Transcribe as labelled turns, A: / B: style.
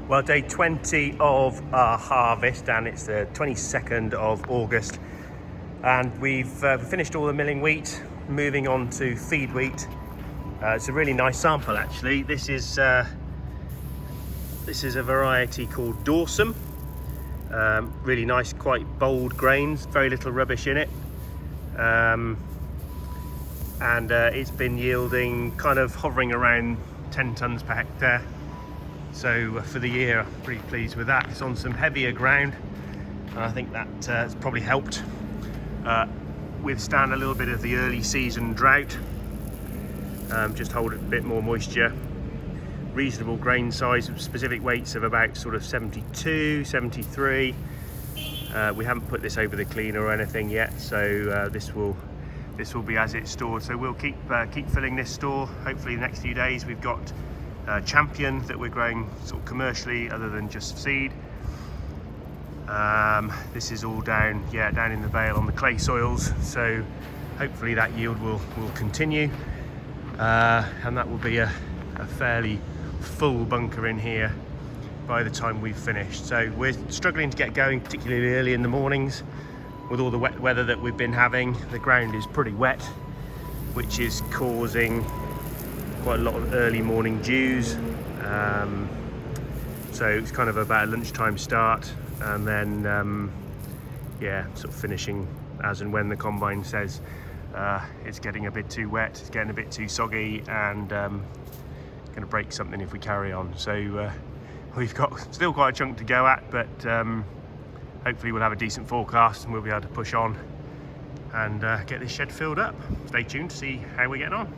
A: Well, day 20 of our harvest, and it's the 22nd of August, and we've finished all the milling wheat, moving on to feed wheat. It's a really nice sample, actually. This is a variety called Dorsum. Really nice, quite bold grains, very little rubbish in it, and it's been yielding kind of hovering around 10 tonnes per hectare. So for the year, I'm pretty pleased with that. It's on some heavier ground, and I think that has probably helped withstand a little bit of the early season drought. Just hold a bit more moisture. Reasonable grain size, specific weights of about sort of 72, 73. We haven't put this over the cleaner or anything yet, so this will be as it's stored. So we'll keep filling this store. Hopefully the next few days. We've got Champion that we're growing sort of commercially, other than just seed. This is all down in the vale on the clay soils, so hopefully that yield will continue, and that will be a fairly full bunker in here by the time we've finished. So we're struggling to get going, particularly early in the mornings with all the wet weather that we've been having. The ground is pretty wet, which is causing quite a lot of early morning dews, so it's kind of about a lunchtime start, and then sort of finishing as and when the combine says it's getting a bit too wet, it's getting a bit too soggy, and going to break something if we carry on. So we've got still quite a chunk to go at, but hopefully we'll have a decent forecast and we'll be able to push on and get this shed filled up. Stay tuned to see how we're getting on.